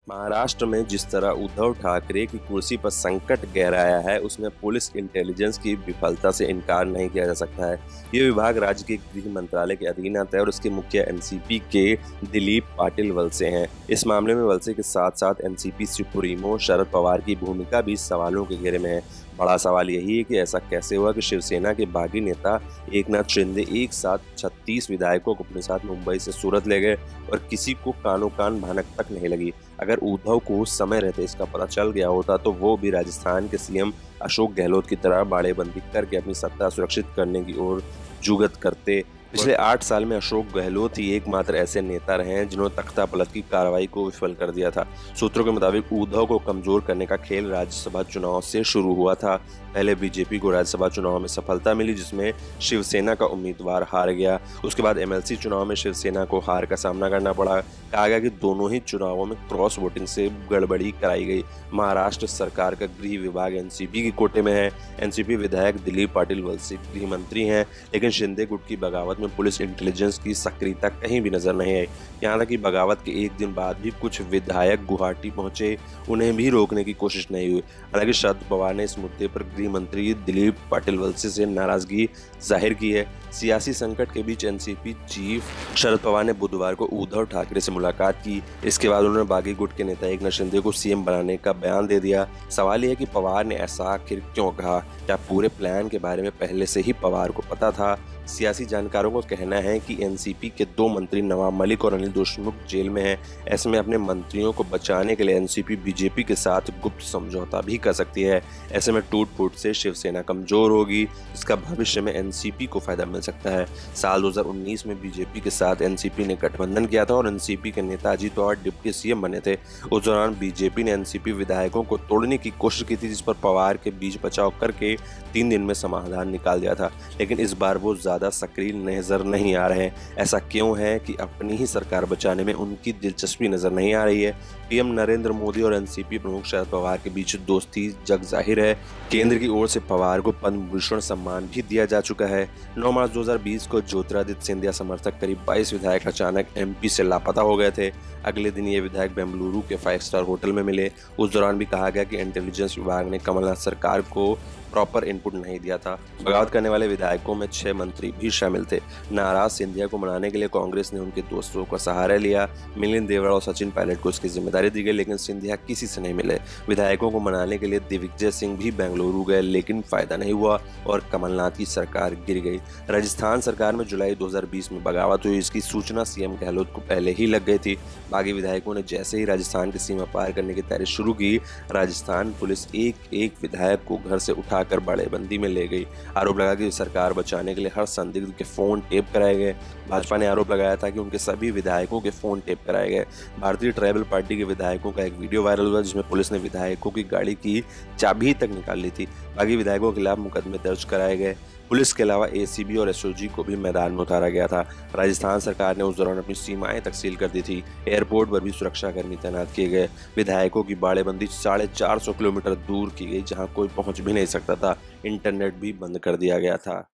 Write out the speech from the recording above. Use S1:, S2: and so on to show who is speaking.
S1: महाराष्ट्र में जिस तरह उद्धव ठाकरे की कुर्सी पर संकट गहराया है, उसमें पुलिस इंटेलिजेंस की विफलता से इनकार नहीं किया जा सकता है। ये विभाग राज्य के गृह मंत्रालय के अधीन आता है और उसके मुखिया एनसीपी के दिलीप पाटिल वलसे हैं। इस मामले में वलसे के साथ साथ एनसीपी सुप्रीमो शरद पवार की भूमिका भी सवालों के घेरे में है। बड़ा सवाल यही है कि ऐसा कैसे हुआ कि शिवसेना के बागी नेता एकनाथ शिंदे एक साथ 36 विधायकों को अपने साथ मुंबई से सूरत ले गए और किसी को कानो कान भनक तक नहीं लगी। अगर उद्धव को उस समय रहते इसका पता चल गया होता तो वो भी राजस्थान के सीएम अशोक गहलोत की तरह बाड़ेबंदी करके अपनी सत्ता सुरक्षित करने की ओर जुगत करते। पिछले 8 साल में अशोक गहलोत ही एकमात्र ऐसे नेता रहे हैं जिन्होंने तख्ता पलट की कार्रवाई को विफल कर दिया था। सूत्रों के मुताबिक उद्धव को कमजोर करने का खेल राज्यसभा चुनाव से शुरू हुआ था। पहले बीजेपी को राज्यसभा चुनाव में सफलता मिली जिसमें शिवसेना का उम्मीदवार हार गया। उसके बाद एमएलसी चुनाव में शिवसेना को हार का सामना करना पड़ा। कहा गया कि दोनों ही चुनावों में क्रॉस वोटिंग से गड़बड़ी कराई गई। महाराष्ट्र सरकार का गृह विभाग एनसीपी की कोटे में है। एनसीपी विधायक दिलीप पाटिल वलसे गृह मंत्री हैं, लेकिन शिंदे गुट की बगावत में पुलिस इंटेलिजेंस की सक्रियता कहीं भी नजर नहीं आई। यहाँ तक कि बगावत के एक दिन बाद भी कुछ विधायक गुवाहाटी पहुंचे, उन्हें भी रोकने की कोशिश नहीं हुई। हालांकि शरद पवार ने इस मुद्दे पर गृह मंत्री दिलीप पाटिल वलसे से नाराजगी जाहिर की है। सियासी संकट के बीच एनसीपी चीफ शरद पवार ने बुधवार को उद्धव ठाकरे से मुलाकात की। इसके बाद उन्होंने बागी गुट के नेता एकनाथ शिंदे को सीएम बनाने का बयान दे दिया। सवाल यह है कि पवार ने ऐसा आखिर क्यों कहा? क्या पूरे प्लान के बारे में पहले से ही पवार को पता था? सियासी जानकारों का कहना है कि एनसीपी के 2 मंत्री नवाब मलिक और अनिल देशमुख जेल में हैं। ऐसे में अपने मंत्रियों को बचाने के लिए एनसीपी बीजेपी के साथ गुप्त समझौता भी कर सकती है। ऐसे में टूट-फूट से शिवसेना कमजोर होगी, इसका भविष्य में एनसीपी को फायदा मिल सकता है। साल 2019 में बीजेपी के साथ एनसीपी ने गठबंधन किया था और एनसीपी के नेता अजित पवार डिप्टी सीएम बने थे। उस दौरान बीजेपी ने एनसीपी विधायकों को तोड़ने की कोशिश की थी, जिस पर पवार के बीच बचाव करके 3 दिन में समाधान निकाल दिया था। लेकिन इस बार वो ज्यादा सक्रिय नजर नहीं आ रहे हैं। ऐसा क्यों है कि अपनी ही सरकार बचाने में उनकी दिलचस्पी नजर नहीं आ रही है? पीएम नरेंद्र मोदी और एनसीपी प्रमुख शरद पवार के बीच दोस्ती जग जाहिर है। केंद्र की ओर से पवार को पद्म भूषण सम्मान भी दिया जा चुका है। 9 मार्च 2020 को ज्योतिरादित्य सिंधिया समर्थक करीब 22 विधायक अचानक एमपी से लापता हो गए थे। अगले दिन ये विधायक बेंगलुरु के 5 स्टार होटल में मिले। उस दौरान भी कहा गया कि इंटेलिजेंस विभाग ने कमलनाथ सरकार को प्रॉपर इनपुट नहीं दिया था। बगावत करने वाले विधायकों में 6 मंत्री भी शामिल थे। नाराज सिंधिया को मनाने के लिए कांग्रेस ने उनके दोस्तों का सहारा लिया। मिलिंद देवड़ा और सचिन पायलट को इसकी जिम्मेदारी दी गई, लेकिन सिंधिया किसी से नहीं मिले। विधायकों को मनाने के लिए दिग्विजय सिंह भी बेंगलुरु गए, लेकिन फायदा नहीं हुआ और कमलनाथ की सरकार गिर गई। राजस्थान सरकार में जुलाई 2020 में बगावत हुई, इसकी सूचना सीएम गहलोत को पहले ही लग गई थी। बागी विधायकों ने जैसे ही राजस्थान की सीमा पार करने की तैयारी शुरू की, राजस्थान पुलिस एक विधायक को घर से उठाकर बाड़ेबंदी में ले गई। आरोप लगा कि सरकार बचाने के लिए हर संदिग्ध के फोन टेप कराए गए। भाजपा ने आरोप लगाया था कि उनके सभी विधायकों के फोन टेप कराए गए। भारतीय ट्राइबल पार्टी के विधायकों का एक वीडियो वायरल हुआ जिसमें पुलिस ने विधायकों की गाड़ी की चाबी तक निकाल ली थी। बाकी विधायकों के खिलाफ मुकदमे दर्ज कराए गए। पुलिस के अलावा एसीबी और एसओजी को भी मैदान में उतारा गया था। राजस्थान सरकार ने उस दौरान अपनी सीमाएं तक सील कर दी थी। एयरपोर्ट पर भी सुरक्षाकर्मी तैनात किए गए। विधायकों की बाड़ेबंदी 450 किलोमीटर दूर की गई, जहां कोई पहुंच भी नहीं सकता था। इंटरनेट भी बंद कर दिया गया था।